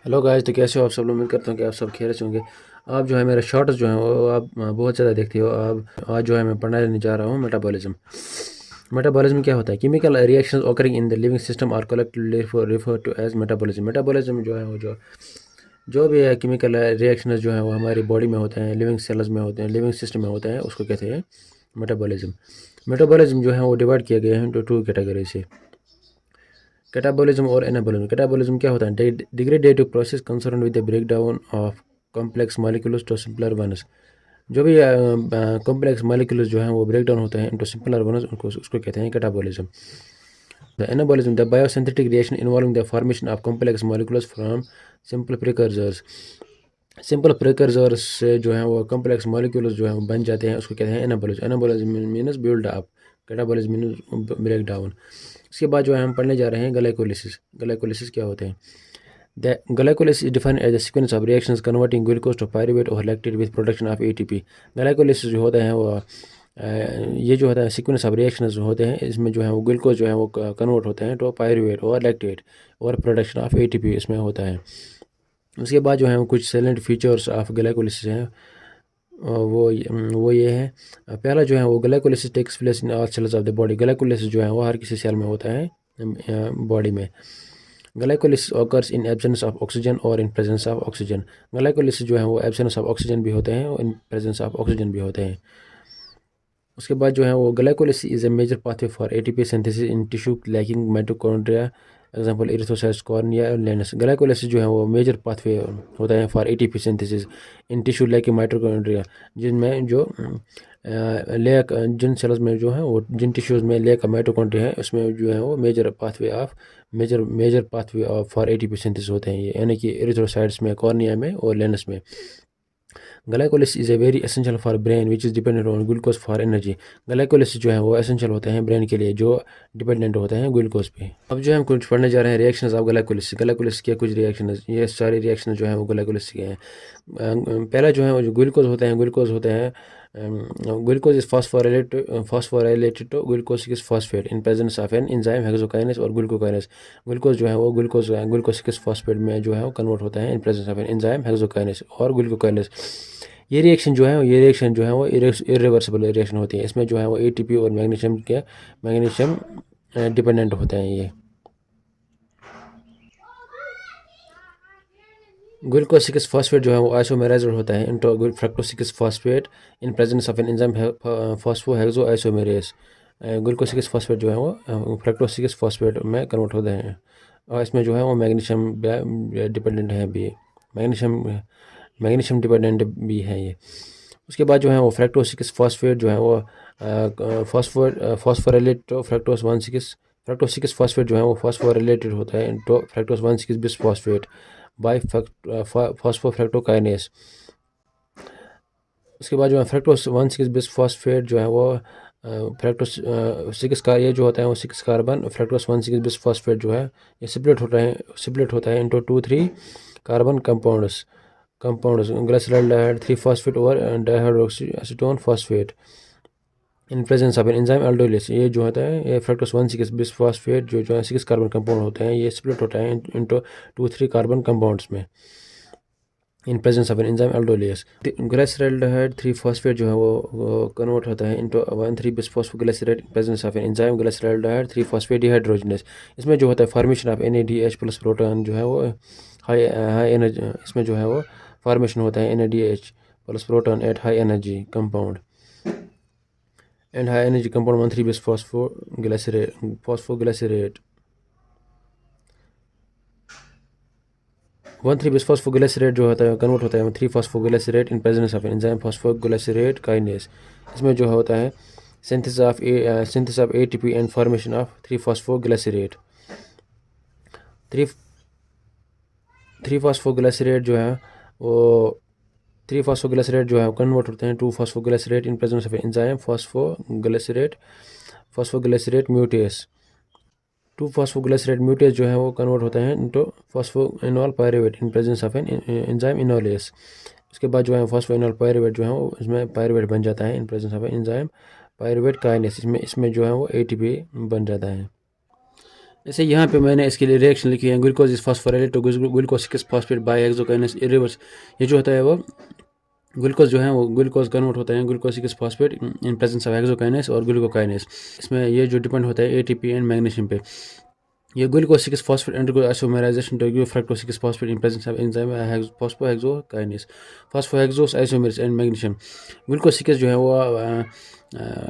Hello guys, तो कैसे हो आप सब लोग। उम्मीद करता हूँ कि आप सब खैरियत से होंगे। आप जो है मेरे शॉर्ट्स जो हैं वो आप बहुत ज़्यादा देखते हो। आप आज जो है मैं पढ़ने जा रहा हूँ मेटाबॉलिज्म। मेटाबॉलिज्म क्या होता है? Chemical reactions occurring in the living system are collectively refer to as metabolism. Metabolism जो है वो जो भी है केमिकल रिएक्शंस जो है वो हमारी बॉडी में होते हैं, लिविंग सेल्स में होते हैं, लिविंग सिस्टम में होते हैं, उसको कहते हैं मेटाबॉलिज्म। मेटाबॉलिज्म जो है वो डिवाइड किया गया है टू कैटेगरी से, कैटाबॉलिज्म और एनाबॉलिज्म। कैटाबॉलिज्म क्या होता है? Degradative process concern with the breakdown of complex molecules to simpler ones. जो भी कॉम्प्लेक्स मॉलिक्यूल्स जो हैं वो ब्रेकडाउन होते हैं इनटू सिंपलर वंस, उनको उसको कहते हैं catabolism. The anabolism the biosynthetic reaction involving the formation of complex molecules from simple precursors. Simple precursors से जो है वो कॉम्प्लेक्स मॉलिक्यूल्स जो हैं वो बन जाते हैं, उसको कहते हैं anabolism. Anabolism means build up, catabolism means break down. उसके बाद जो है हम पढ़ने जा रहे हैं ग्लाइकोलिसिस। ग्लाइकोलिसिस क्या होते हैं? The glycolysis is defined as the sequence of reactions converting glucose to pyruvate और lactate with production of ATP. Glycolysis जो होता है वो ये जो होता है सीक्वेंस ऑफ रिएक्शंस जो होते हैं, इसमें जो है वो ग्लूकोज जो है वो कन्वर्ट होते हैं टू पायरुवेट और लैक्टेट और प्रोडक्शन ऑफ एटीपी इसमें होता है। उसके बाद जो है वो कुछ सेलेंट फीचर्स ऑफ ग्लाइकोलिसिस हैं, वो ये है। पहला जो है वो glycolysis takes place in all cells of the body. Glycolysis जो है वो हर किसी सेल में होता है बॉडी में। Glycolysis occurs in absence of oxygen और in presence of oxygen. Glycolysis जो है वो एब्सेंस ऑफ ऑक्सीजन भी होते हैं और इन प्रेजेंस ऑफ ऑक्सीजन भी होते हैं। उसके बाद जो है वो glycolysis is a major pathway for ATP synthesis in tissue lacking mitochondria, example erythrocytes, cornea और लेनस। ग्लाइकोलिसिस जो है वो मेजर पाथवे होता है for ATP synthesis in tissue lacking mitochondria, जिनमें जो लेक जिन सेल्स में जो है वो जिन टिश्यूज़ में लेक माइटोकॉन्ड्रिया है उसमें जो है वो major pathway of for ATP synthesis होते हैं ये, यानी कि इरिथ्रोसाइट्स में, कॉर्निया में और लेनस में। Glycolysis is a very essential for brain which is dependent on glucose for energy. Glycolysis जो है वो एसेंशियल होते हैं ब्रेन के लिए, जो डिपेंडेंट होते हैं ग्लूकोज पे। अब जो हम कुछ पढ़ने जा रहे हैं रिएक्शंस ऑफ ग्लाइकोलिसिस। ग्लाइकोलिसिस के कुछ रिएक्शन, ये सारे रिएक्शन जो हैं वो ग्लाइकोलिसिस के हैं। पहला जो है वो जो ग्लूकोज होते हैं glucose is phosphorylated to glucose 6 phosphate in presence of an enzyme hexokinase और ग्लूकोकाइनेस। ग्लूकोज जो है वो ग्लूकोज 6 फॉस्फेट में जो है वो कन्वर्ट होता है इन presence of an enzyme hexokinase और ग्लूकोकाइनेस। ये रिएक्शन जो है वो इरिवर्सिबल रिएक्शन होती है। इसमें जो है वो एटीपी और मैग्नीशियम डिपेंडेंट होते हैं ये। ग्लूकोज 6 फॉस्फेट जो है वो आइसोमेराइज्ड होता है into fructose 6 phosphate in presence of an enzyme phosphohexo isomerase. Glucose 6 phosphate जो है वो फ्रक्टोज 6 फॉस्फेट में कन्वर्ट होते हैं और इसमें जो है वो मैग्नीशियम डिपेंडेंट है भी, मैग्नीशियम डिपेंडेंट भी है ये। उसके बाद जो है वो फ्रक्टोज 6 फॉस्फेट जो है वो फॉस्फोरिलेटेड टू फ्रक्टोज 6 फॉस्फेट जो है वो फॉस्फोरिलेटेड होता है टू फ्रक्टोज 1,6 बिसफॉस्फेट बाई फॉस्फोफ्रक्टोकाइनेस। उसके बाद जो है फ्रक्टोज 1,6 बिसफॉस्फेट जो है वो फ्रक्टोज 6 का ये जो होता है वो 6 कार्बन फ्रक्टोज 1,6 बिसफॉस्फेट जो है ये सिपलेट होता है into 2,3 carbon compounds glyceraldehyde 3 phosphate और dihydroxy acetone phosphate in presence of an enzyme aldolase. ये जो होता है ये फ्रक्टोज 1,6 बिसफॉस्फेट जो है 6 कार्बन कंपाउंड होते हैं, ये स्प्लिट होता है इंटू 2,3 कार्बन कंपाउंड्स में in presence of an enzyme aldolase. Glyceraldehyde 3 phosphate जो है वो कन्वर्ट होता है into 1,3 bisphosphoglycerate in presence of an enzyme glyceraldehyde 3 phosphate dehydrogenase. इसमें जो होता है formation of NADH plus proton जो है वो हाई एनर्जी, इसमें जो है वो फॉर्मेशन होता है NADH plus proton at high energy compound and high energy compound 1,3 bisphosphoglycerate 1,3 bisphosphoglycerate जो होता है कन्वर्ट होता है 3 phosphoglycerate in presence of enzyme phosphoglycerate kinase. इसमें जो होता है synthesis of ATP and formation of 3 phosphoglycerate. 3 phosphoglycerate जो है वो 3 फॉस्फोग्लिसरेट जो है कन्वर्ट होते हैं 2 phosphoglycerate in presence of enzyme phosphoglycerate mutase. 2 phosphoglycerate mutase जो है वो कन्वर्ट होते हैं into phosphoenol pyruvate in presence of an enzyme enolase. उसके बाद जो है फॉस्फोइनॉल पायरुवेट जो है वो इसमें पायरुवेट बन जाता है इन presence of enzyme pyruvate kinase. इसमें जो है वो ATP बन जाता है। जैसे यहाँ पे मैंने इसके लिए रिएक्शन लिखी है, glucose is phosphorylated to glucose 6 phosphate by hexokinase reverse. ये जो होता है वो ग्लूकोज जो है वो ग्लूकोज कन्वर्ट होता है glucose 6 phosphate in presence of hexokinase और ग्लूकोकाइनेस। इसमें ये जो डिपेंड होता है एटीपी एंड मैग्नीशियम पे। ये glucose 6 phosphate undergo isomerization to fructose 6 phosphate in presence of enzyme phosphohexokinase phosphohexose isomerase and magnesium. Glucose 6 जो है वो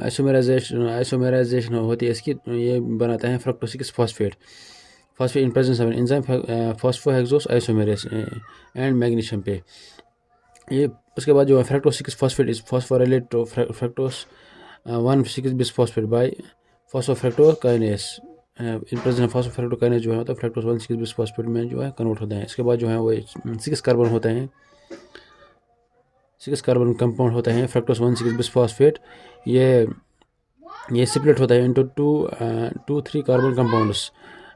आइसोमेराइजेशन होती है इसकी, ये बनाता है fructose 6 phosphate in presence of enzyme phosphohexose isomerase and magnesium पे। ये उसके बाद जो है fructose 6 phosphate is phosphorylated to fructose 1,6 bisphosphate by phosphofructokinase in presence phosphofructokinase जो है होता है फ्रक्टोज 1,6 बिसफॉस्फेट में जो है कन्वर्ट होता है। इसके बाद जो है वो 6 कार्बन होते हैं, 6 कार्बन कंपाउंड होते हैं फ्रक्टोज 1,6 बिसफॉस्फेट। ये सेपरेट होता है into 2-3 carbon compounds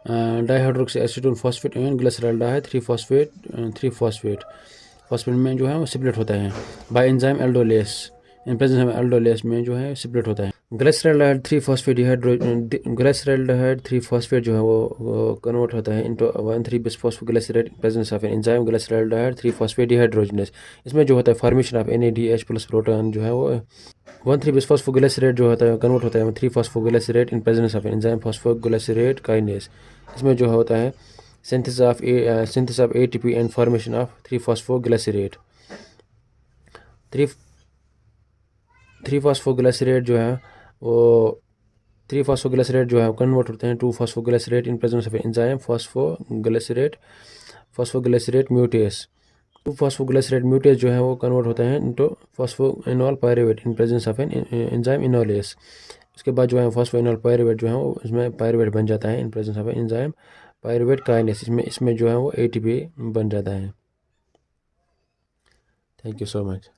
dihydroxy acetone phosphate and glyceraldehyde 3 phosphate में जो है वो सेपरेट होता है bye enzyme aldolase. In presence of aldolase में जो है सेपरेट होता है। ग्लिसरॉल्डिहाइड 3 फॉस्फेट जो है वो कन्वर्ट होता है into 1,3 bisphosphoglycerate in presence of enzyme glyceraldehyde 3 phosphate dehydrogenase. इसमें जो होता है फॉर्मेशन ऑफ NADH+ प्रोटॉन जो है वो 1,3 बिसफॉस्फोग्लिसरेट जो होता है कन्वर्ट होता है 3 phosphoglycerate in presence of enzyme phosphoglycerate kinase. इसमें जो होता है synthesis of ATP and formation of 3 phosphoglycerate. 3 phosphoglycerate जो है वो 3 फॉस्फोग्लिसरेट जो है कन्वर्ट होते हैं 2 phosphoglycerate in presence of enzyme phosphoglycerate mutase. 2 phosphoglycerate mutase जो है वो कन्वर्ट होते हैं into phosphoenol pyruvate in presence of enzyme enolase. उसके बाद जो है फॉस्फोइनोल पायरुवेट जो है वो इसमें पायरुवेट बन जाता है इन presence of enzyme pyruvate kinase. इसमें जो है वो ATP बन जाता है। Thank you so much.